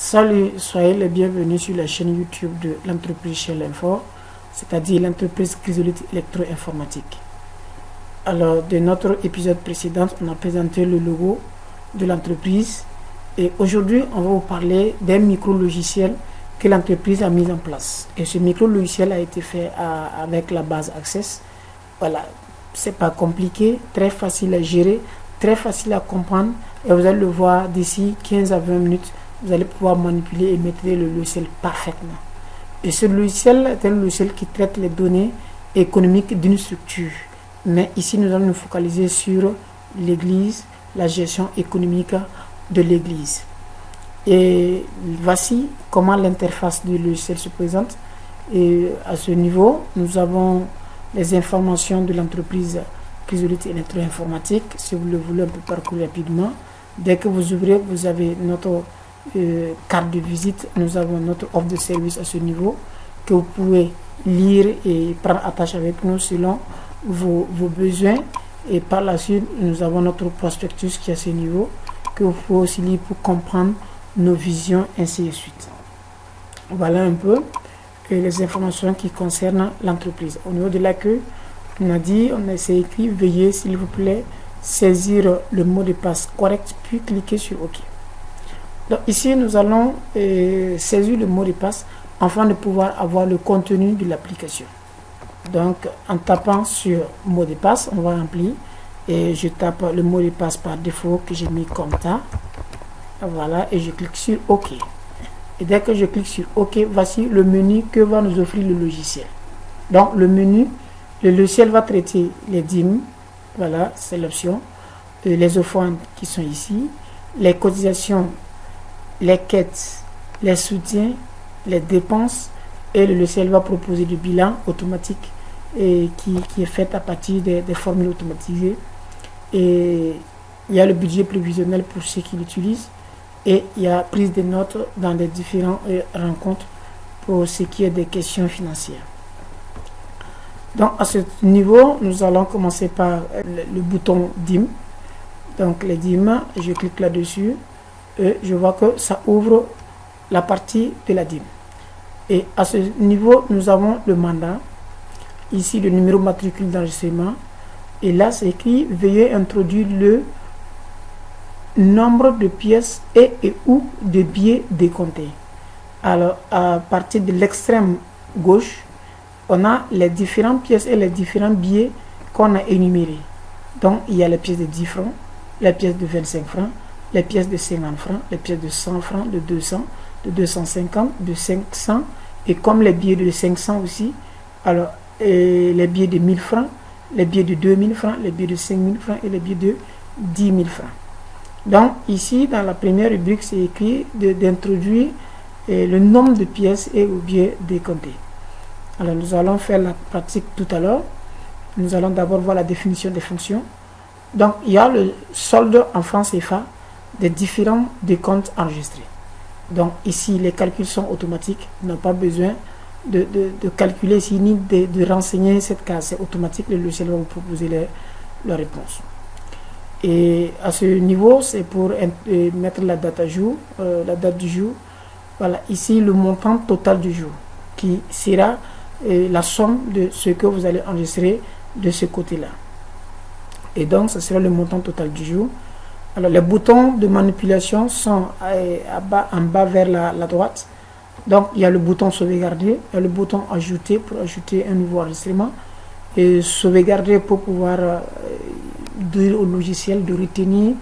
Salut, soyez les bienvenus sur la chaîne YouTube de l'entreprise Shell Info, c'est-à-dire l'entreprise Chrysolite Électro-Informatique. Alors, de notre épisode précédent, on a présenté le logo de l'entreprise et aujourd'hui, on va vous parler d'un micro-logiciel que l'entreprise a mis en place. Et ce micro-logiciel a été fait avec la base Access. Voilà, c'est pas compliqué, très facile à gérer, très facile à comprendre et vous allez le voir d'ici 15 à 20 minutes. Vous allez pouvoir manipuler et maîtriser le logiciel parfaitement. Et ce logiciel est un logiciel qui traite les données économiques d'une structure. Mais ici, nous allons nous focaliser sur l'église, la gestion économique de l'église. Et voici comment l'interface du logiciel se présente. Et à ce niveau, nous avons les informations de l'entreprise Chrysolite Électro-Informatique. Si vous le voulez, on peut parcourir rapidement. Dès que vous ouvrez, vous avez notre carte de visite, nous avons notre offre de service à ce niveau que vous pouvez lire et prendre attache avec nous selon vos besoins. Et par la suite, nous avons notre prospectus qui est à ce niveau que vous pouvez aussi lire pour comprendre nos visions, ainsi de suite. Voilà un peu les informations qui concernent l'entreprise. Au niveau de l'accueil, on a dit, c'est écrit, veuillez s'il vous plaît saisir le mot de passe correct puis cliquer sur OK. Donc ici, nous allons saisir le mot de passe afin de pouvoir avoir le contenu de l'application. Donc, en tapant sur mot de passe, on va remplir et je tape le mot de passe par défaut que j'ai mis comme ça. Voilà, et je clique sur OK. Et dès que je clique sur OK, voici le menu que va nous offrir le logiciel. Donc, le menu, le logiciel va traiter les dîmes. Voilà, c'est l'option. Les offrandes qui sont ici, les cotisations, les quêtes, les soutiens, les dépenses, et le logiciel va proposer du bilan automatique et qui est fait à partir des formules automatisées. Et il y a le budget prévisionnel pour ceux qui l'utilisent et il y a prise de notes dans les différentes rencontres pour ce qui est des questions financières. Donc à ce niveau, nous allons commencer par le bouton DIM. Donc les DIM, je clique là-dessus. Et je vois que ça ouvre la partie de la dîme. Et à ce niveau, nous avons le mandat. Ici, le numéro matricule d'enregistrement. Et là, c'est écrit, veuillez introduire le nombre de pièces et ou de billets décomptés. Alors, à partir de l'extrême gauche, on a les différentes pièces et les différents billets qu'on a énumérés. Donc, il y a les pièces de 10 francs, les pièces de 25 francs, les pièces de 50 francs, les pièces de 100 francs, de 200, de 250, de 500, et comme les billets de 500 aussi, alors les billets de 1000 francs, les billets de 2000 francs, les billets de 5000 francs et les billets de 10 000 francs. Donc ici, dans la première rubrique, c'est écrit d'introduire le nombre de pièces et ou billets décomptés. Alors nous allons faire la pratique tout à l'heure. Nous allons d'abord voir la définition des fonctions. Donc il y a le solde en francs CFA des différents décomptes enregistrés. Donc ici, les calculs sont automatiques. On n'a pas besoin de calculer ici ni de renseigner cette case. C'est automatique, le logiciel va vous proposer la réponse. Et à ce niveau, c'est pour mettre la date à jour, la date du jour. Voilà, ici le montant total du jour qui sera la somme de ce que vous allez enregistrer de ce côté-là. Et donc, ce sera le montant total du jour. Alors, les boutons de manipulation sont en bas vers la droite. Donc, il y a le bouton sauvegarder, il y a le bouton ajouter pour ajouter un nouveau enregistrement et sauvegarder pour pouvoir dire au logiciel de retenir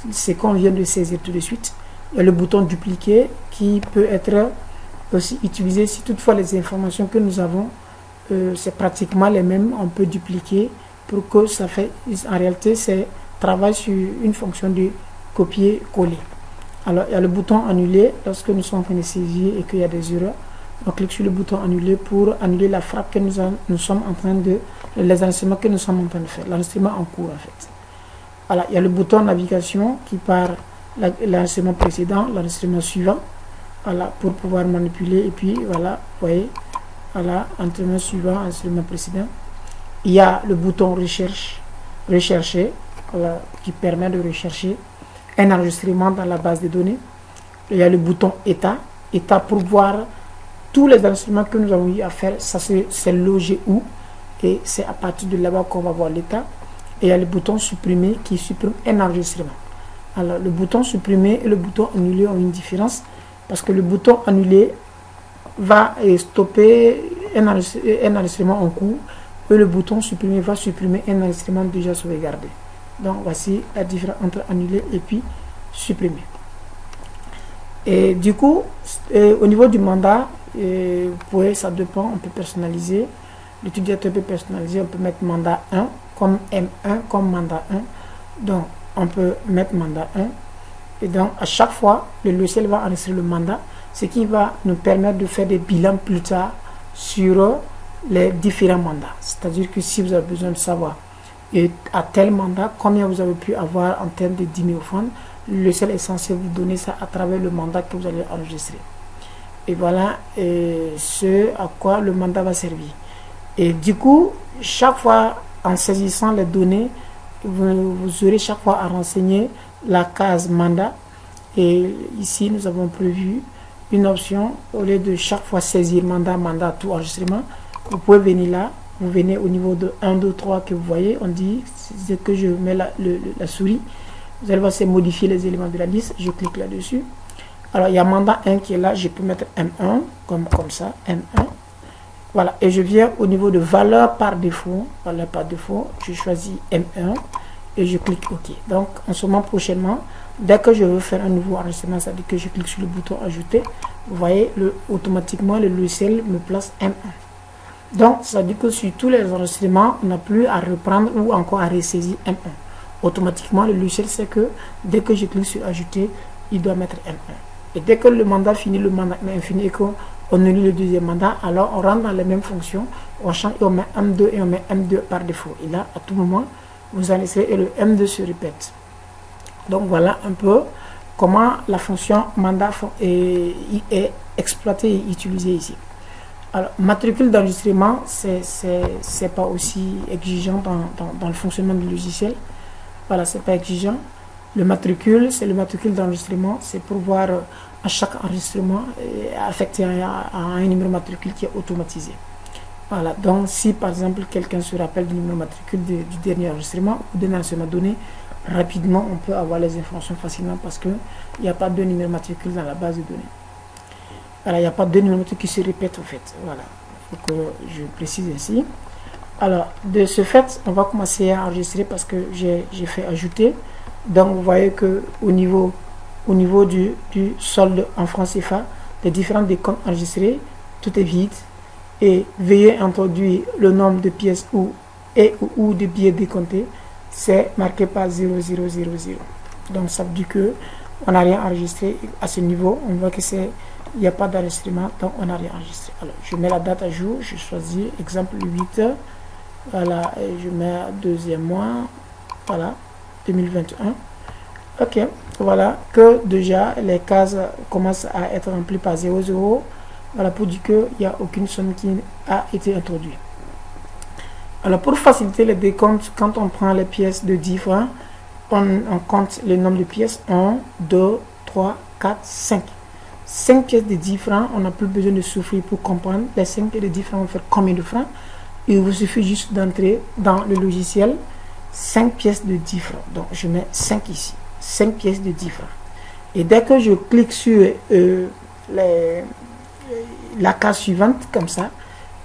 ce qu'on vient de saisir tout de suite. Il y a le bouton dupliquer qui peut être aussi utilisé si toutefois les informations que nous avons, c'est pratiquement les mêmes, on peut dupliquer pour que ça fait, en réalité, c'est travaille sur une fonction de copier-coller. Alors, il y a le bouton annuler lorsque nous sommes en train de saisir et qu'il y a des erreurs. On clique sur le bouton annuler pour annuler la frappe que nous sommes en train de, les enregistrements que nous sommes en train de faire, l'enregistrement en cours en fait. Alors, il y a le bouton navigation qui part l'enregistrement précédent, l'enregistrement suivant, voilà, pour pouvoir manipuler et puis voilà, vous voyez, voilà, enregistrement suivant, enregistrement précédent. Il y a le bouton rechercher, voilà, qui permet de rechercher un enregistrement dans la base de données. Il y a le bouton État. État pour voir tous les enregistrements que nous avons eu à faire. Ça, c'est logé où. Et c'est à partir de là-bas qu'on va voir l'état. Et il y a le bouton supprimer qui supprime un enregistrement. Alors, le bouton supprimer et le bouton annuler ont une différence. Parce que le bouton annuler va stopper un enregistrement en cours. Et le bouton supprimer va supprimer un enregistrement déjà sauvegardé. Donc, voici la différence entre annuler et puis supprimer. Et du coup, au niveau du mandat, ça dépend, on peut personnaliser. L'utilisateur peut personnaliser, on peut mettre mandat 1 comme M1 comme mandat 1. Donc, on peut mettre mandat 1. Et donc, à chaque fois, le logiciel va enregistrer le mandat, ce qui va nous permettre de faire des bilans plus tard sur les différents mandats. C'est-à-dire que si vous avez besoin de savoir et à tel mandat, combien vous avez pu avoir en termes de 10 000 francs, le logiciel est censé vous donner ça à travers le mandat que vous allez enregistrer. Et voilà ce à quoi le mandat va servir. Et du coup, chaque fois, en saisissant les données, vous aurez chaque fois à renseigner la case mandat. Et ici, nous avons prévu une option, au lieu de chaque fois saisir mandat, tout enregistrement, vous pouvez venir là, vous venez au niveau de 1, 2, 3 que vous voyez, on dit, c'est que je mets la souris, vous allez voir, c'est modifier les éléments de la liste, je clique là-dessus. Alors, il y a mandat 1 qui est là, je peux mettre M1, comme ça, M1. Voilà, et je viens au niveau de valeur par défaut, je choisis M1 et je clique OK. Donc, en ce moment, prochainement, dès que je veux faire un nouveau enregistrement, ça veut dire que je clique sur le bouton ajouter, vous voyez, automatiquement, le logiciel me place M1. Donc, ça veut dire que sur tous les enregistrements, on n'a plus à reprendre ou encore à ressaisir M1. Automatiquement, le logiciel sait que dès que je clique sur ajouter, il doit mettre M1. Et dès que le mandat finit, le mandat est infini et qu'on annule le deuxième mandat, alors on rentre dans les mêmes fonctions, on change et on met M2 et on met M2 par défaut. Et là, à tout moment, vous enregistrez et le M2 se répète. Donc voilà un peu comment la fonction mandat est exploitée et utilisée ici. Alors, matricule d'enregistrement, c'est pas aussi exigeant dans le fonctionnement du logiciel. Voilà, c'est pas exigeant. Le matricule, c'est le matricule d'enregistrement, c'est pour voir à chaque enregistrement affecté à un numéro matricule qui est automatisé. Voilà, donc si par exemple quelqu'un se rappelle du numéro matricule du dernier enregistrement ou d'un enregistrement donné, rapidement on peut avoir les informations facilement parce qu'il n'y a pas de numéro matricule dans la base de données. Voilà, il n'y a pas de numéro matricule qui se répète en fait. Voilà, il faut que je précise ici. Alors, de ce fait, on va commencer à enregistrer parce que j'ai fait ajouter. Donc, vous voyez que au niveau du solde en francs CFA, les différents décomptes enregistrés, tout est vide. Et veuillez introduire le nombre de pièces ou de billets décomptés. C'est marqué par 0000. Donc, ça veut dire que on n'a rien enregistré à ce niveau. On voit que il n'y a pas d'enregistrement, donc on n'a rien enregistré. Alors, je mets la date à jour. Je choisis exemple 8. Voilà, et je mets deuxième mois. Voilà. 2021. Ok, voilà que déjà les cases commencent à être remplies par 00. Voilà pour dire qu'il n'y a aucune somme qui a été introduite. Alors pour faciliter les décomptes, quand on prend les pièces de 10 francs, on compte le nombre de pièces 1, 2, 3, 4, 5. 5 pièces de 10 francs, on n'a plus besoin de souffrir pour comprendre. Les 5 pièces de 10 francs vont faire combien de francs? Il vous suffit juste d'entrer dans le logiciel 5 pièces de 10 francs. Donc, je mets 5 ici. 5 pièces de 10 francs. Et dès que je clique sur la case suivante, comme ça,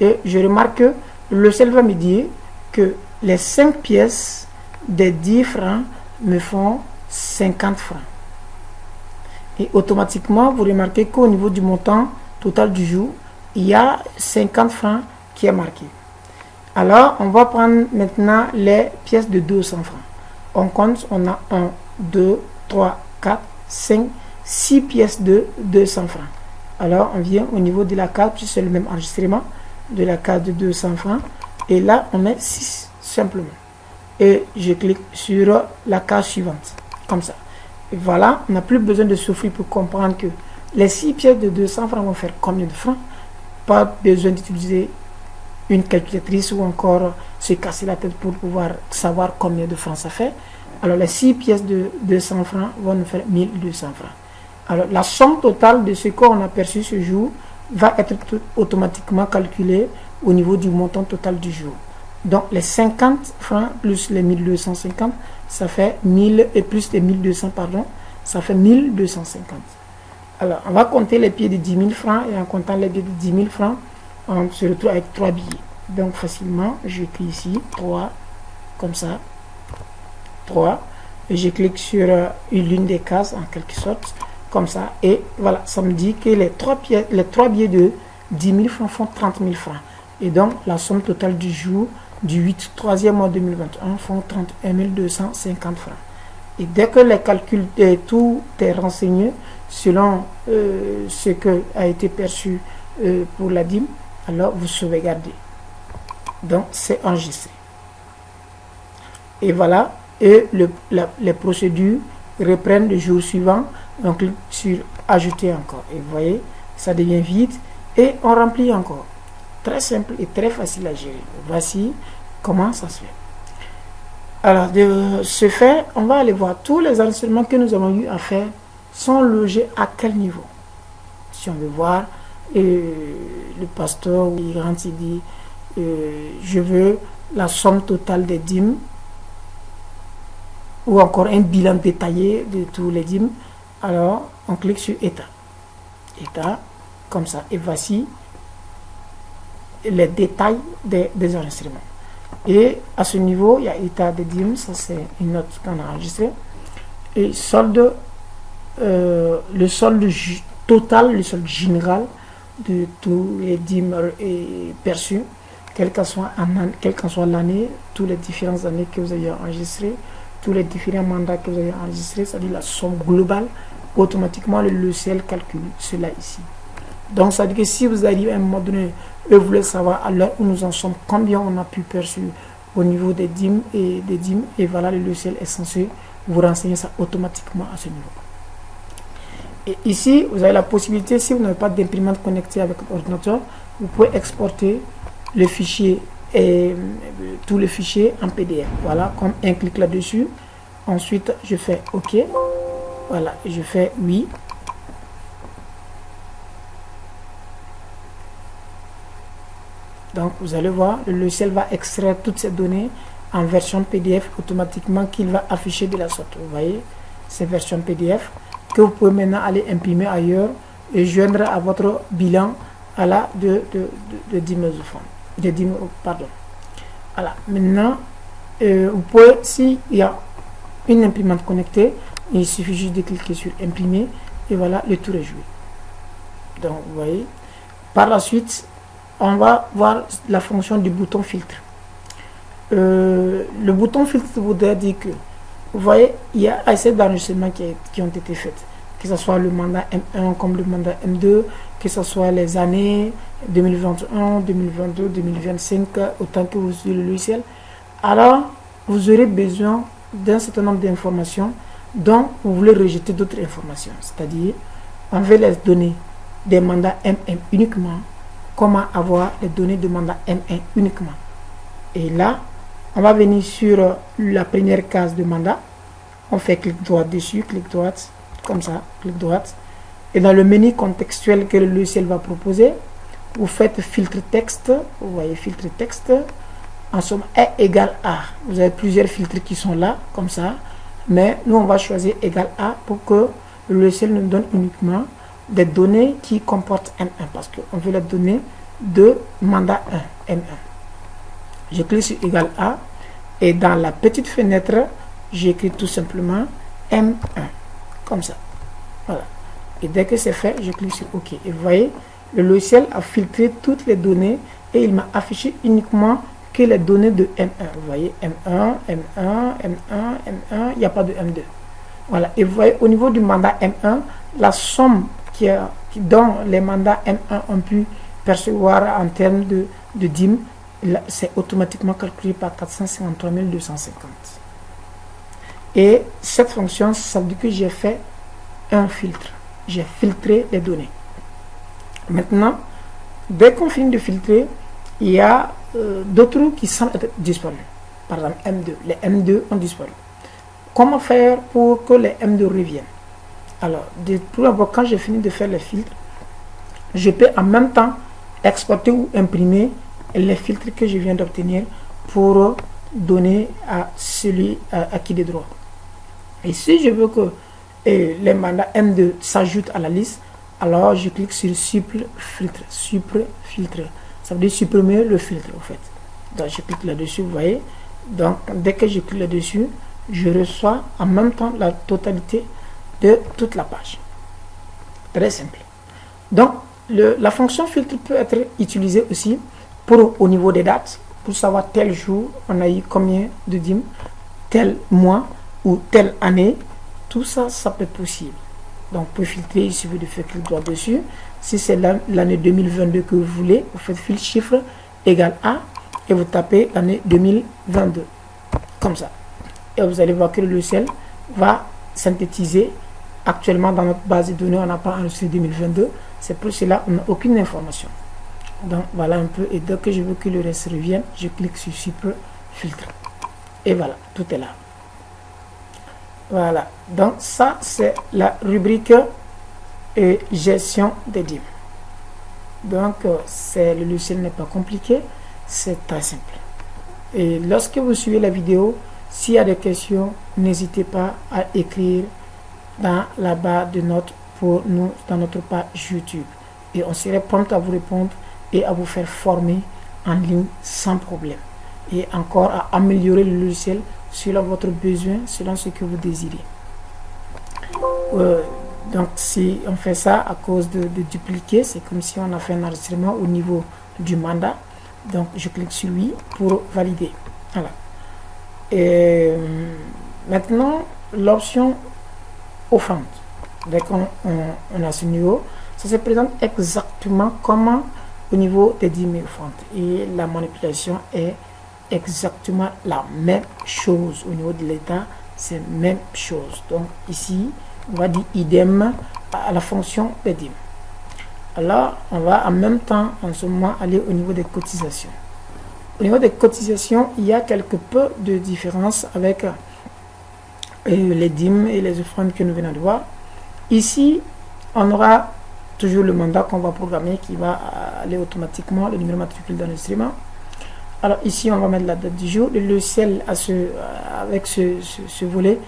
et je remarque que le logiciel va me dire que les 5 pièces de 10 francs me font 50 francs. Et automatiquement, vous remarquez qu'au niveau du montant total du jour, il y a 50 francs qui est marqué. Alors, on va prendre maintenant les pièces de 200 francs. On compte, on a 1, 2, 3, 4, 5, 6 pièces de 200 francs. Alors, on vient au niveau de la case, puis c'est le même enregistrement de la case de 200 francs. Et là, on met 6 simplement. Et je clique sur la case suivante, comme ça. Et voilà, on n'a plus besoin de souffrir pour comprendre que les 6 pièces de 200 francs vont faire combien de francs. Pas besoin d'utiliser une calculatrice ou encore se casser la tête pour pouvoir savoir combien de francs ça fait. Alors les 6 pièces de 200 francs vont nous faire 1200 francs. Alors, la somme totale de ce qu'on a perçu ce jour va être automatiquement calculée au niveau du montant total du jour. Donc, les 50 francs plus les 1250, ça fait 1000 et plus les 1200, pardon, ça fait 1250. Alors, on va compter les pieds de 10 000 francs et en comptant les pieds de 10 000 francs, on se retrouve avec 3 billets. Donc, facilement, j'écris ici 3, comme ça, 3. Et je clique sur l'une des cases en quelque sorte, comme ça. Et voilà, ça me dit que les 3 billets de 10 000 francs font 30 000 francs. Et donc, la somme totale du jour du 3e mois 2021 font 31 250 francs. Et dès que les calculs, tout est renseigné selon ce que a été perçu pour la dîme, alors vous sauvegardez. Donc, c'est enregistré. Et voilà, et les procédures reprennent le jour suivant. On clique sur ajouter encore. Et vous voyez, ça devient vide et on remplit encore. Très simple et très facile à gérer. Voici comment ça se fait. Alors, de ce fait, on va aller voir tous les enregistrements que nous avons eu à faire sont logés à quel niveau. Si on veut voir, le pasteur, il rentre, il dit, je veux la somme totale des dîmes, ou encore un bilan détaillé de tous les dîmes. Alors, on clique sur État. État, comme ça. Et voici les détails des enregistrements. Et à ce niveau, il y a État des dîmes, ça c'est une note qu'on a enregistrée. Et solde, le solde total, le solde général de tous les dîmes perçus, quelle qu'en soit l'année, toutes les différentes années que vous avez enregistrées, tous les différents mandats que vous avez enregistrés, c'est-à-dire la somme globale, automatiquement le logiciel calcule cela ici. Donc ça veut dire que si vous arrivez à un moment donné et vous voulez savoir à l'heure où nous en sommes, combien on a pu perçu au niveau des dîmes, et voilà, le logiciel est censé vous renseigner ça automatiquement à ce niveau. Et ici, vous avez la possibilité, si vous n'avez pas d'imprimante connectée avec votre ordinateur, vous pouvez exporter le fichier et tous les fichiers en PDF. Voilà, comme un clic là-dessus. Ensuite, je fais OK. Voilà, je fais oui. Donc, vous allez voir, le logiciel va extraire toutes ces données en version PDF automatiquement qu'il va afficher de la sorte. Vous voyez, ces versions PDF que vous pouvez maintenant aller imprimer ailleurs et joindre à votre bilan à la de 10 000 francs. De 10 000, pardon. Voilà, maintenant, vous pouvez, s'il y a une imprimante connectée, il suffit juste de cliquer sur imprimer et voilà, le tour est joué. Donc, vous voyez, par la suite, on va voir la fonction du bouton filtre. Le bouton filtre voudrait dire que, vous voyez, il y a assez d'enregistrements qui ont été faits, que ce soit le mandat M1 comme le mandat M2, que ce soit les années 2021, 2022, 2025, autant que vous utilisez le logiciel. Alors, vous aurez besoin d'un certain nombre d'informations dont vous voulez rejeter d'autres informations. C'est-à-dire, on veut les données des mandats M1 uniquement. Comment avoir les données de mandat M1 uniquement. Et là, on va venir sur la première case de mandat. On fait clic droit dessus, clic droite, comme ça, clic droite. Et dans le menu contextuel que le logiciel va proposer, vous faites filtre texte. Vous voyez filtre texte. En somme, est égal à. Vous avez plusieurs filtres qui sont là, comme ça. Mais nous, on va choisir égal à pour que le logiciel nous donne uniquement des données qui comportent M1 parce qu'on veut les données de mandat 1, M1. Je clique sur égal à et dans la petite fenêtre, j'écris tout simplement M1 comme ça. Voilà. Et dès que c'est fait, je clique sur OK. Et vous voyez, le logiciel a filtré toutes les données et il m'a affiché uniquement que les données de M1. Vous voyez, M1, M1, M1, M1, il n'y a pas de M2. Voilà. Et vous voyez, au niveau du mandat M1, la somme dont les mandats M1 ont pu percevoir en termes de dîmes, c'est automatiquement calculé par 453 250. Et cette fonction, ça veut dire que j'ai fait un filtre. J'ai filtré les données. Maintenant, dès qu'on finit de filtrer, il y a d'autres qui semblent être disparus. Par exemple, M2. Les M2 ont disparu. Comment faire pour que les M2 reviennent? Alors, tout d'abord, quand j'ai fini de faire les filtres, je peux en même temps exporter ou imprimer les filtres que je viens d'obtenir pour donner à celui à qui de droit. Et si je veux que les mandats M2 s'ajoutent à la liste, alors je clique sur supprimer filtre. Ça veut dire supprimer le filtre en fait. Donc je clique là-dessus, vous voyez. Donc dès que je clique là-dessus, je reçois en même temps la totalité de toute la page. Très simple. Donc la fonction filtre peut être utilisée aussi pour au niveau des dates, pour savoir tel jour on a eu combien de dîmes, tel mois ou telle année. Tout ça, ça peut être possible. Donc pour filtrer, il suffit de faire clic droit dessus. Si c'est l'année 2022 que vous voulez, vous faites fil chiffre égal à et vous tapez l'année 2022. Comme ça. Et vous allez voir que le logiciel va synthétiser. Actuellement, dans notre base de données, on n'a pas enregistré 2022. C'est pour cela qu'on n'a aucune information. Donc voilà un peu. Et dès que je veux que le reste revienne, je clique sur Super Filtre. Et voilà, tout est là. Voilà. Donc ça, c'est la rubrique gestion des dîmes. Donc le logiciel n'est pas compliqué. C'est très simple. Et lorsque vous suivez la vidéo, s'il y a des questions, n'hésitez pas à écrire dans la barre de notes pour nous dans notre page YouTube. Et on serait prompt à vous répondre et à vous faire former en ligne sans problème. Et encore à améliorer le logiciel selon votre besoin, selon ce que vous désirez. Donc si on fait ça à cause de dupliquer, c'est comme si on a fait un enregistrement au niveau du mandat. Donc je clique sur oui pour valider. Voilà. Et maintenant l'option offrande. Dès qu'on a ce niveau, ça se présente exactement comment au niveau des dîmes et offrandes. Et la manipulation est exactement la même chose. Au niveau de l'état, c'est la même chose. Donc ici, on va dire idem à la fonction des dîmes. Alors, on va en même temps, en ce moment, aller au niveau des cotisations. Au niveau des cotisations, il y a quelque peu de différence avec les dîmes et les offrandes que nous venons de voir. Ici, on aura toujours le mandat qu'on va programmer qui va aller automatiquement, le numéro matricule d'enregistrement. Alors ici, on va mettre la date du jour. Le logiciel avec ce volet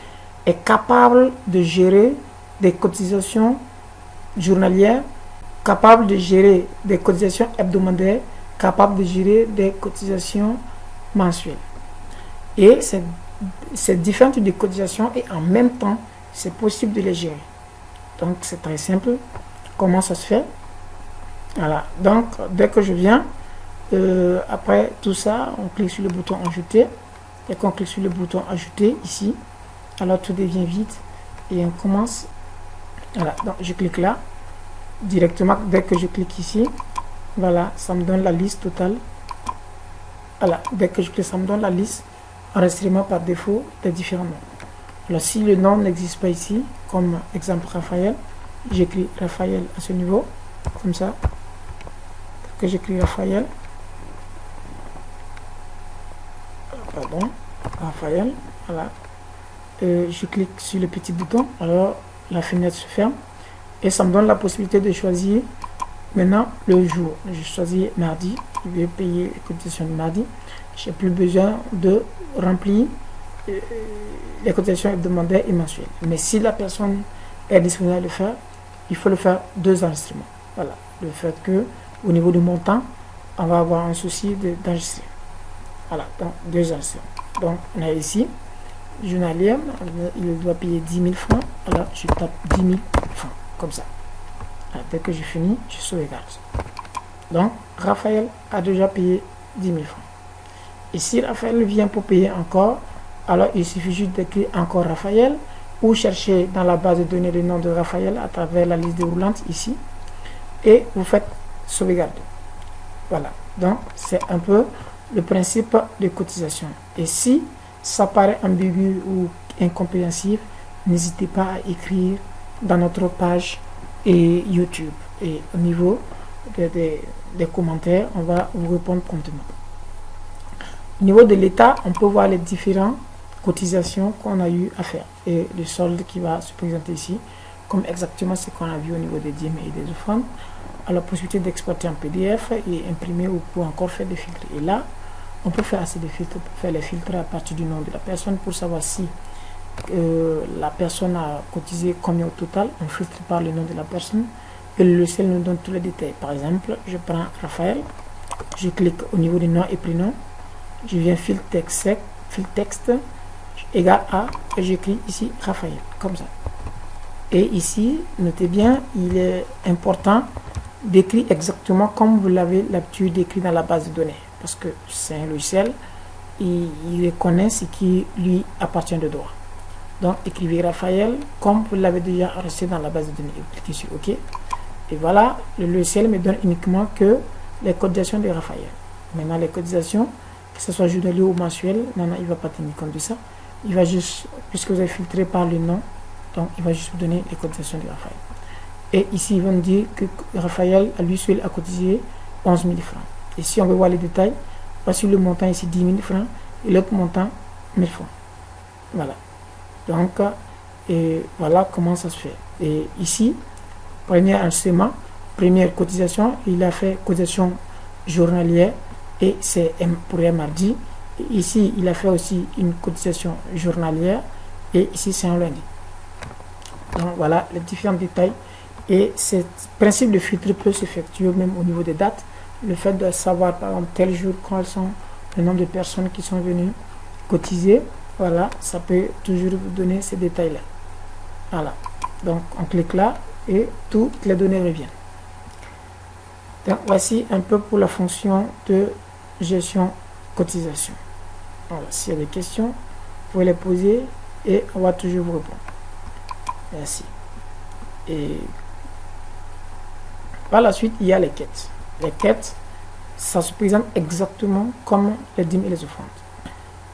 est capable de gérer des cotisations journalières, capable de gérer des cotisations hebdomadaires, capable de gérer des cotisations mensuelles. Et ces différentes de cotisations et en même temps, c'est possible de les gérer. Donc c'est très simple. Comment ça se fait? Voilà. Donc dès que je viens, après tout ça, on clique sur le bouton ajouter. Et quand on clique sur le bouton ajouter ici, alors tout devient vide et on commence. Voilà. Donc je clique là. Directement, dès que je clique ici, voilà, ça me donne la liste totale. Voilà, dès que je clique, ça me donne la liste enregistrement par défaut des différents noms. Alors si le nom n'existe pas ici, comme exemple Raphaël, j'écris Raphaël à ce niveau, comme ça, que j'écris Raphaël, pardon, Raphaël, voilà, je clique sur le petit bouton, alors la fenêtre se ferme et ça me donne la possibilité de choisir maintenant le jour. Je choisis mardi, je vais payer les cotisations de mardi, j'ai plus besoin de remplir les cotisations hebdomadaires et mensuelles. Mais si la personne est disponible à le faire, il faut le faire 2 enregistrements. Voilà, le fait que au niveau du montant, on va avoir un souci d'enregistrer. Voilà, donc 2 enregistrements. Donc on a ici, journalier, il doit payer 10 000 francs. Alors je tape 10 000 francs, comme ça. Alors, dès que j'ai fini, je sauvegarde. Donc Raphaël a déjà payé 10 000 francs. Et si Raphaël vient pour payer encore, alors il suffit juste d'écrire encore Raphaël ou chercher dans la base de données le nom de Raphaël à travers la liste déroulante ici et vous faites sauvegarder. Voilà, donc c'est un peu le principe de cotisation. Et si ça paraît ambigu ou incompréhensif, n'hésitez pas à écrire dans notre page et YouTube. Et au niveau des commentaires, on va vous répondre promptement. Au niveau de l'État, on peut voir les différentes cotisations qu'on a eu à faire et le solde qui va se présenter ici. comme exactement ce qu'on a vu au niveau des dîmes et des offrandes, à la possibilité d'exporter en PDF et imprimer ou pour encore faire des filtres. Et là, on peut faire assez de filtres pour faire les filtres à partir du nom de la personne pour savoir si la personne a cotisé combien au total. On filtre par le nom de la personne et le logiciel nous donne tous les détails. Par exemple, je prends Raphaël, je clique au niveau des noms et prénoms, je viens filtre texte égal à, et j'écris ici Raphaël, comme ça. Et ici, notez bien, il est important d'écrire exactement comme vous l'avez l'habitude d'écrire dans la base de données, parce que c'est un logiciel, il reconnaît ce qui lui appartient de droit. Donc écrivez Raphaël comme vous l'avez déjà enregistré dans la base de données. Cliquez sur OK. Et voilà, le logiciel me donne uniquement que les cotisations de Raphaël. Maintenant, les cotisations, que ce soit journalier ou mensuel, non, il ne va pas tenir compte de ça. Il va juste, puisque vous avez filtré par le nom, donc il va juste vous donner les cotisations de Raphaël. Et ici, ils vont nous dire que Raphaël, à lui seul, a cotisé 11 000 francs. Et si on veut voir les détails, voici le montant ici, 10 000 francs, et l'autre montant, 1000 francs. Voilà. Donc, et voilà comment ça se fait. Et ici, premier enregistrement, première cotisation, il a fait cotisation journalière et c'est pour un mardi. Et ici, il a fait aussi une cotisation journalière et ici, c'est un lundi. Donc, voilà les différents détails. Et ce principe de filtre peut s'effectuer même au niveau des dates. Le fait de savoir, par exemple, tel jour, quels sont le nombre de personnes qui sont venues cotiser. Voilà, ça peut toujours vous donner ces détails-là. Voilà, donc on clique là et toutes les données reviennent. Donc voici un peu pour la fonction de gestion cotisation. Voilà, s'il y a des questions, vous pouvez les poser et on va toujours vous répondre. Merci. Et par la suite, il y a les quêtes. Les quêtes, ça se présente exactement comme les dîmes et les offrandes.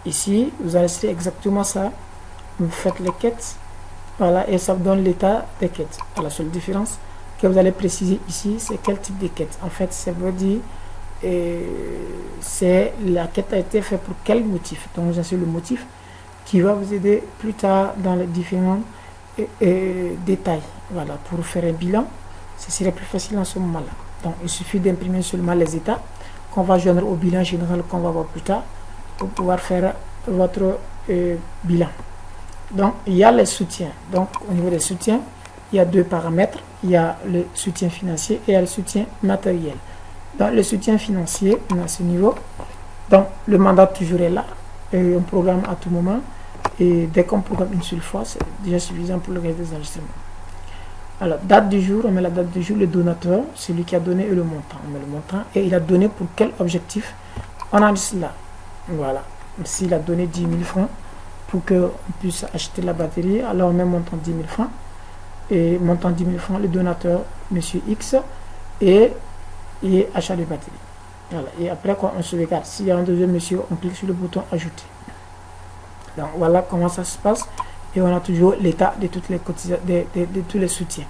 Ici, vous enregistrez exactement ça. Vous faites les quêtes. Voilà, et ça vous donne l'état des quêtes. La seule différence que vous allez préciser ici, c'est quel type de quête. En fait, ça veut dire c'est la quête a été faite pour quel motif. Donc, vous enregistrez le motif qui va vous aider plus tard dans les différents détails. Voilà, pour faire un bilan, ce serait plus facile en ce moment-là. Donc, il suffit d'imprimer seulement les états qu'on va joindre au bilan général qu'on va voir plus tard pour pouvoir faire votre bilan. Donc, il y a les soutiens. Donc, au niveau des soutiens, il y a deux paramètres. Il y a le soutien financier et il y a le soutien matériel. Dans le soutien financier, on a ce niveau. Donc, le mandat toujours est là. Et on programme à tout moment. Et dès qu'on programme une seule fois, c'est déjà suffisant pour le reste des enregistrements. Alors, date du jour, on met la date du jour, le donateur, celui qui a donné et le montant. On met le montant et il a donné pour quel objectif. On enregistre là. Voilà. S'il a donné 10 000 francs pour qu'on puisse acheter la batterie, alors on met montant 10 000 francs. Et montant 10 000 francs, le donateur, monsieur X, et achat de batterie. Voilà. Et après, quoi, on se regarde. S'il y a un deuxième monsieur, on clique sur le bouton ajouter. Donc voilà comment ça se passe. Et on a toujours l'état de toutes les cotisations, de tous les soutiens.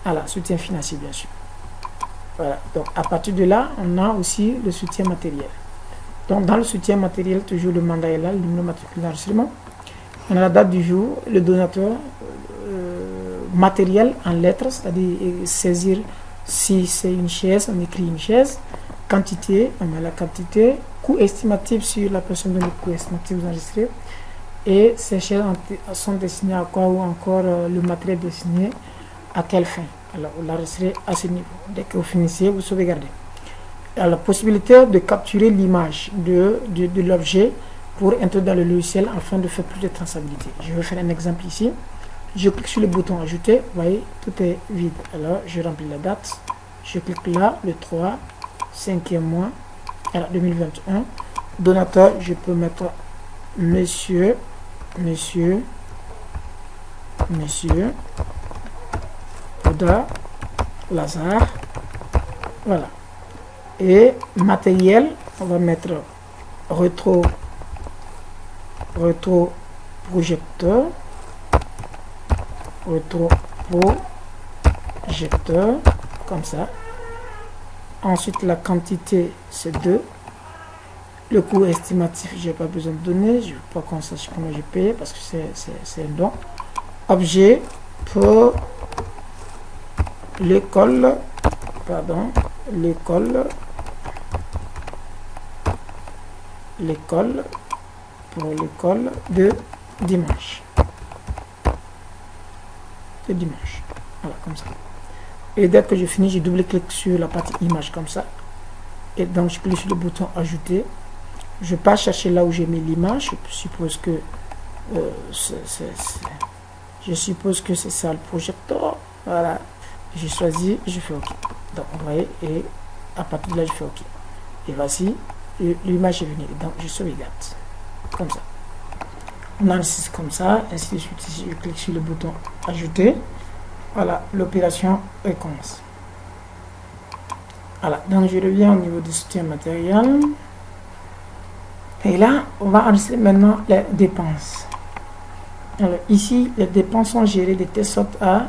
Voilà, soutien financier bien sûr. Voilà. Donc à partir de là, on a aussi le soutien matériel. Donc dans le soutien matériel, toujours le mandat est là, le numéro matricule d'enregistrement. On a la date du jour, le donateur, matériel en lettres, c'est-à-dire saisir si c'est une chaise, on écrit une chaise. Quantité, on met la quantité. Coût estimatif sur la personne de le coût estimatif vous enregistrez. Et ces chaises sont destinées à quoi ou encore le matériel destiné à quelle fin. Alors vous l'enregistrez à ce niveau. Dès que vous finissez, vous sauvegardez. Alors, la possibilité de capturer l'image de l'objet pour entrer dans le logiciel afin de faire plus de traçabilité. Je vais faire un exemple ici. Je clique sur le bouton ajouter. Vous voyez, tout est vide. Alors, je remplis la date. Je clique là, le 3, 5e mois, alors 2021. Donateur, je peux mettre monsieur, Oda, Lazare. Voilà. Et matériel, on va mettre rétro projecteur, comme ça. Ensuite, la quantité, c'est 2. Le coût estimatif, je n'ai pas besoin de donner. Je ne veux pas qu'on sache comment j'ai payé parce que c'est un don. Objet pour l'école, pardon, l'école, pour l'école de dimanche. De dimanche. Voilà, comme ça. Et dès que je finis, je double-clique sur la partie image comme ça. Et donc, je clique sur le bouton ajouter. Je pars chercher là où j'ai mis l'image. Je suppose que c'est ça le projecteur. Voilà. J'ai choisi, je fais OK. Donc, vous voyez, et à partir de là, je fais OK. Et voici, l'image est venue. Donc, je sauvegarde. Comme ça. On enregistre comme ça. Ainsi de suite, ici, je clique sur le bouton ajouter. Voilà, l'opération commence. Voilà, donc je reviens au niveau du soutien matériel. Et là, on va enregistrer maintenant les dépenses. Alors, ici, les dépenses sont gérées de telle sorte à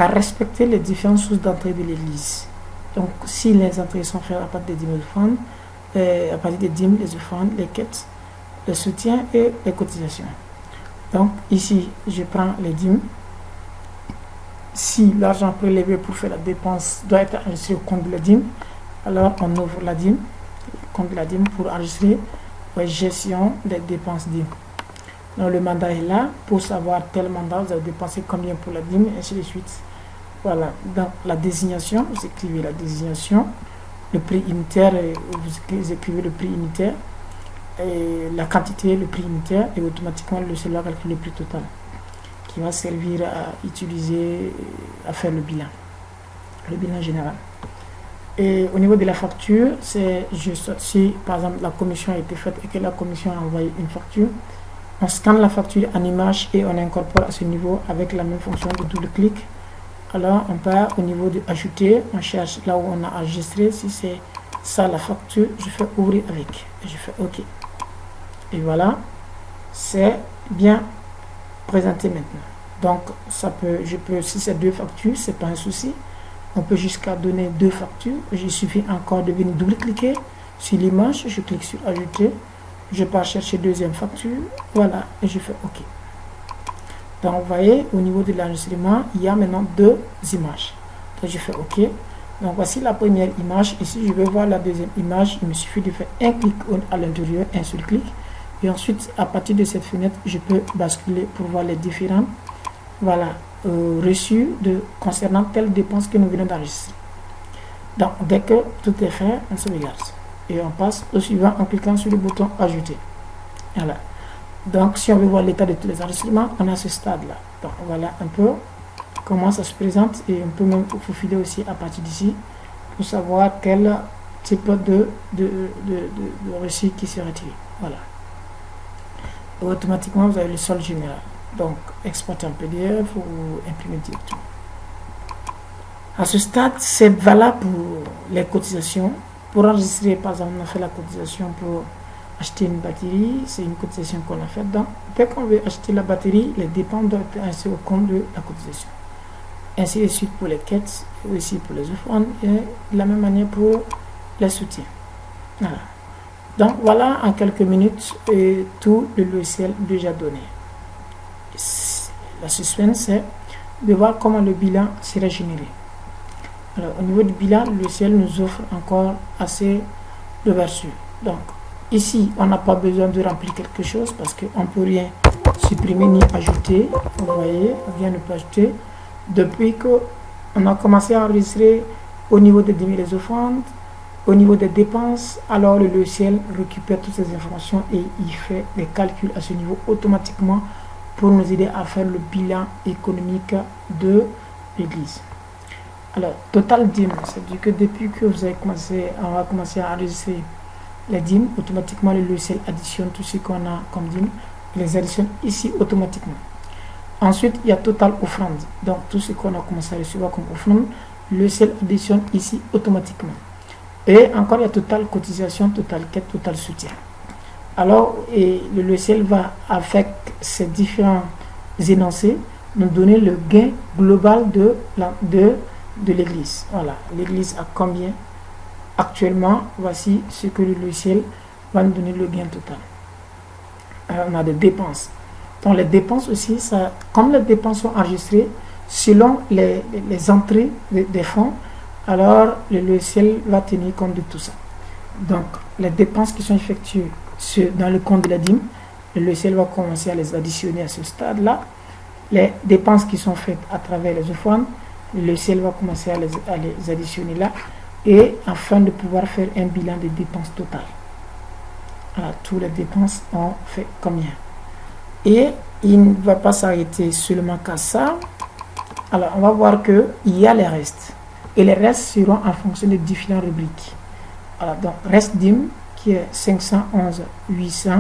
respecter les différentes sources d'entrée de l'église. Donc, si les entrées sont faites à partir des dîmes offrandes, à partir des dîmes, les offrandes, les quêtes, le soutien et les cotisations. Donc, ici, je prends les dîmes. Si l'argent prélevé pour faire la dépense doit être enregistré au compte de la dîme, alors on ouvre la dîme, le compte de la dîme pour enregistrer la gestion des dépenses dîmes. Donc le mandat est là pour savoir tel mandat, vous avez dépensé combien pour la dîme, et ainsi de suite. Voilà, dans la désignation, vous écrivez la désignation, le prix unitaire, vous écrivez le prix unitaire, et la quantité, le prix unitaire, et automatiquement le logiciel va calculer le prix total, qui va servir à utiliser, à faire le bilan général. Et au niveau de la facture, c'est juste si par exemple la commission a été faite et que la commission a envoyé une facture, on scanne la facture en image et on incorpore à ce niveau avec la même fonction de double clic. Alors on part au niveau de ajouter, on cherche là où on a enregistré, si c'est ça la facture, je fais ouvrir avec et je fais OK. Et voilà, c'est bien présenté maintenant. Donc si c'est deux factures, c'est pas un souci. On peut jusqu'à donner deux factures. Il suffit encore de venir double-cliquer sur l'image. Je clique sur ajouter. Je pars chercher deuxième facture. Voilà, et je fais OK. Donc vous voyez, au niveau de l'enregistrement, il y a maintenant deux images. Donc je fais OK. Donc voici la première image. Ici, je vais voir la deuxième image. Il me suffit de faire un clic à l'intérieur, un seul clic. Et ensuite, à partir de cette fenêtre, je peux basculer pour voir les différents reçus concernant telle dépense que nous venons d'enregistrer. Donc, dès que tout est fait, on sauvegarde. Et on passe au suivant en cliquant sur le bouton ajouter. Voilà. Donc, si on veut voir l'état de tous les enregistrements, on est à ce stade-là. Donc, voilà un peu comment ça se présente et on peut même faufiler aussi à partir d'ici pour savoir quel type de reçu qui sera tiré. Voilà. Et automatiquement, vous avez le solde général. Donc, exporter en PDF ou imprimer directement. À ce stade, c'est valable pour les cotisations. Pour enregistrer, par exemple, on a fait la cotisation pour acheter une batterie. C'est une cotisation qu'on a faite. Donc, dès qu'on veut acheter la batterie, les dépenses doivent être inscrites au compte de la cotisation. Ainsi de suite pour les quêtes, et aussi pour les offrandes, et de la même manière pour les soutiens. Voilà. Donc, voilà en quelques minutes tout le logiciel déjà donné. La suspense, c'est de voir comment le bilan sera généré. Alors, au niveau du bilan, le logiciel nous offre encore assez d'ouverture. Donc, ici, on n'a pas besoin de remplir quelque chose parce qu'on ne peut rien supprimer ni ajouter. Vous voyez, rien ne peut ajouter. Depuis qu'on a commencé à enregistrer au niveau des dîmes et des offrandes, au niveau des dépenses, alors le logiciel récupère toutes ces informations et il fait des calculs à ce niveau automatiquement pour nous aider à faire le bilan économique de l'église. Alors, total dîme, c'est-à-dire que depuis que vous avez on va commencer à enregistrer les dîmes, automatiquement le logiciel additionne tout ce qu'on a comme dîme, les additionne ici automatiquement. Ensuite, il y a total offrande, donc tout ce qu'on a commencé à recevoir comme offrande, le logiciel additionne ici automatiquement. Et encore, il y a total cotisation, total quête, total soutien. Alors, le logiciel va, avec ces différents énoncés, nous donner le gain global de l'église. Voilà, l'église a combien actuellement. Voici ce que le logiciel va nous donner le gain total. Alors, on a des dépenses. Donc, les dépenses aussi, comme les dépenses sont enregistrées, selon les entrées des fonds, alors le logiciel va tenir compte de tout ça. Donc, les dépenses qui sont effectuées dans le compte de la dîme, le logiciel va commencer à les additionner à ce stade-là. Les dépenses qui sont faites à travers les offrandes, le logiciel va commencer à les additionner là, et afin de pouvoir faire un bilan des dépenses totales. Alors, toutes les dépenses ont fait combien? Et il ne va pas s'arrêter seulement qu'à ça. Alors, on va voir qu'il y a les restes. Et les restes seront en fonction de différentes rubriques. Alors, donc, reste dîme qui est 511 800.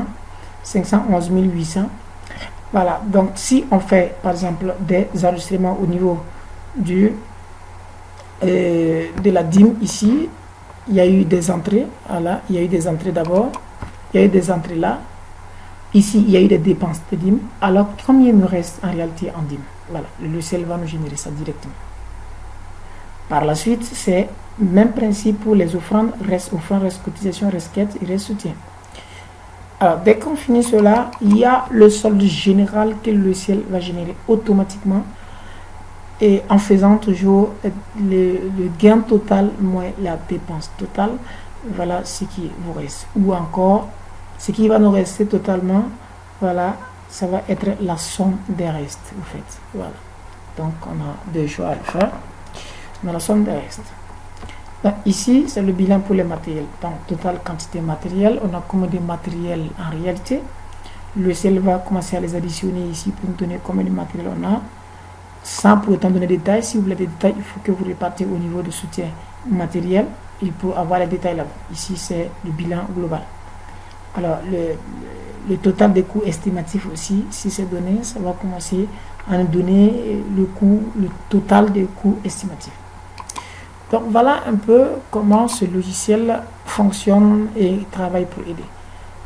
Voilà, donc si on fait par exemple des enregistrements au niveau de la dîme ici, il y a eu des entrées. Voilà, il y a eu des entrées d'abord. Il y a eu des entrées là. Ici, il y a eu des dépenses de dîme. Alors, combien il nous reste en réalité en dîme? Voilà, le logiciel va nous générer ça directement. Par la suite, c'est le même principe pour les offrandes, reste cotisation, reste quête et reste soutien. Alors, dès qu'on finit cela, il y a le solde général que le logiciel va générer automatiquement et en faisant toujours le gain total moins la dépense totale. Voilà ce qui vous reste. Ou encore, ce qui va nous rester totalement, voilà, ça va être la somme des restes, en fait. Voilà. Donc, on a deux choix à faire. On a la somme des restes. Donc, ici, c'est le bilan pour les matériels. Donc, totale quantité matérielle. On a combien de matériel en réalité. Le logiciel va commencer à les additionner ici pour nous donner combien de matériel on a. Sans pour autant donner des détails. Si vous voulez des détails, il faut que vous repartez au niveau de soutien matériel. Il faut avoir les détails là-bas. Ici, c'est le bilan global. Alors, le total des coûts estimatifs aussi, si c'est donné, ça va commencer à nous donner le total des coûts estimatifs. Donc, voilà un peu comment ce logiciel fonctionne et travaille pour aider.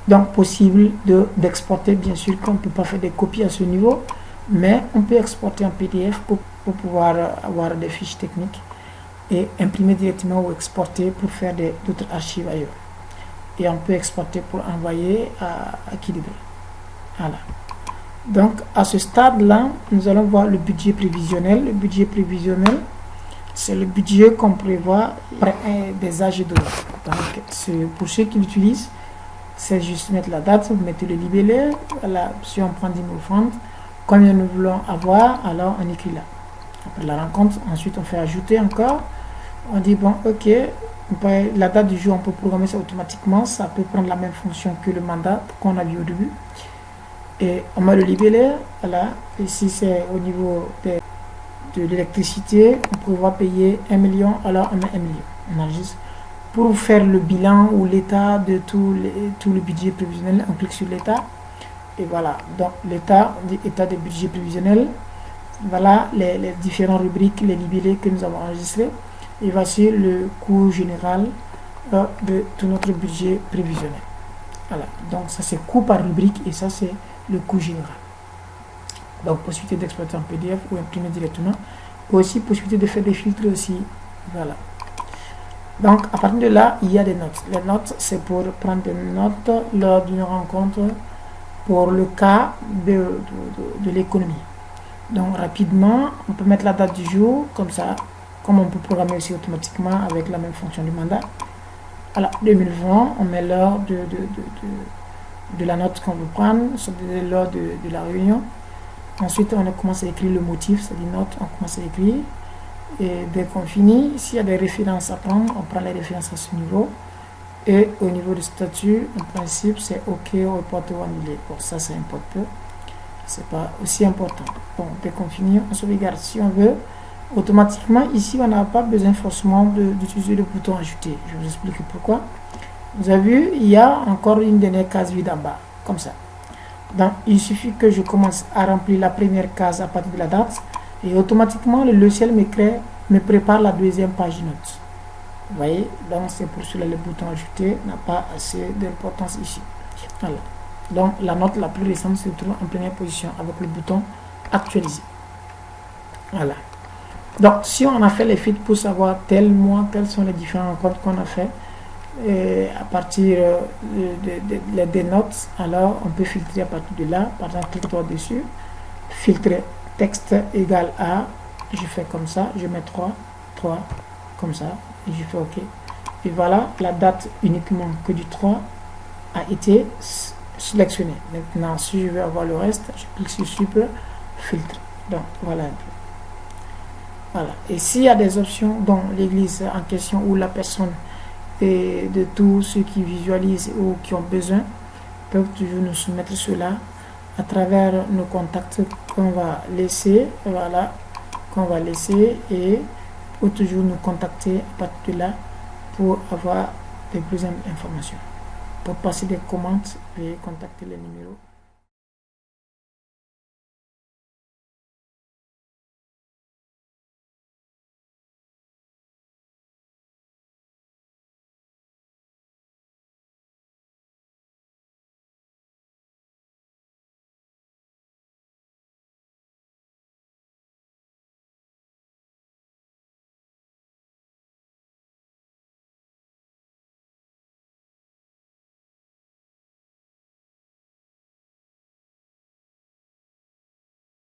Donc, possible d'exporter, bien sûr, qu'on ne peut pas faire des copies à ce niveau, mais on peut exporter en PDF pour pouvoir avoir des fiches techniques et imprimer directement ou exporter pour faire d'autres archives ailleurs. Et on peut exporter pour envoyer à qui de veut. Voilà. Donc, à ce stade-là, nous allons voir le budget prévisionnel. Le budget prévisionnel, c'est le budget qu'on prévoit pour des âges de l'eau. Donc, pour ceux qui l'utilisent, c'est juste mettre la date, vous mettez le libellé. Voilà, si on prend 10 000 francs, combien nous voulons avoir, alors on écrit là. Après la rencontre, ensuite on fait ajouter encore. On dit, bon, ok, la date du jour, on peut programmer ça automatiquement. Ça peut prendre la même fonction que le mandat qu'on a vu au début. Et on met le libellé. Voilà. Ici, c'est au niveau de l'électricité. On prévoit payer 1 million. Alors, on met 1 million. On enregistre. Pour faire le bilan ou l'état de tout le budget prévisionnel, on clique sur l'état. Et voilà. Donc, l'état, on dit état de budget prévisionnel. Voilà les différentes rubriques, les libellés que nous avons enregistrés. Et voici le coût général de tout notre budget prévisionnel. Voilà, donc ça c'est coût par rubrique et ça c'est le coût général. Donc possibilité d'exploiter en PDF ou imprimer directement. Aussi possibilité de faire des filtres aussi. Voilà. Donc à partir de là, il y a des notes. Les notes c'est pour prendre des notes lors d'une rencontre pour le cas de l'économie. Donc rapidement, on peut mettre la date du jour comme ça. Comme on peut programmer aussi automatiquement avec la même fonction du mandat. Alors, 2020, on met l'heure de la note qu'on veut prendre, c'est l'heure de la réunion. Ensuite, on commence à écrire le motif, c'est-à-dire note, on commence à écrire. Et dès qu'on finit, s'il y a des références à prendre, on prend les références à ce niveau. Et au niveau du statut, en principe, c'est OK, reporter ou annuler. Bon, ça, ça importe peu. C'est pas aussi important. Bon, dès qu'on finit, on sauvegarde si on veut. Automatiquement, ici, on n'a pas besoin forcément d'utiliser le bouton ajouter. Je vais vous expliquer pourquoi. Vous avez vu, il y a encore une dernière case vide en bas, comme ça. Donc, il suffit que je commence à remplir la première case à partir de la date et automatiquement, le logiciel me prépare la deuxième page de notes. Vous voyez, donc c'est pour cela que le bouton ajouter n'a pas assez d'importance ici. Voilà. Donc, la note la plus récente se trouve en première position avec le bouton actualiser. Voilà. Donc, si on a fait les filtres pour savoir tel mois, quels sont les différents comptes qu'on a fait, à partir des notes, alors on peut filtrer à partir de là. Par exemple, clique-toi dessus, filtrer texte égal à je fais comme ça, je mets 3 comme ça, et je fais OK. Et voilà, la date uniquement que du 3 a été sélectionnée. Maintenant, si je veux avoir le reste, je clique sur Super Filtre. Donc, voilà un peu. Voilà. Et s'il y a des options dans l'église en question où la personne et de tous ceux qui visualisent ou qui ont besoin peuvent toujours nous soumettre cela à travers nos contacts qu'on va laisser, voilà, qu'on va laisser, et pour toujours nous contacter à partir de là pour avoir des plus d'informations. Pour passer des commandes, veuillez contacter les numéros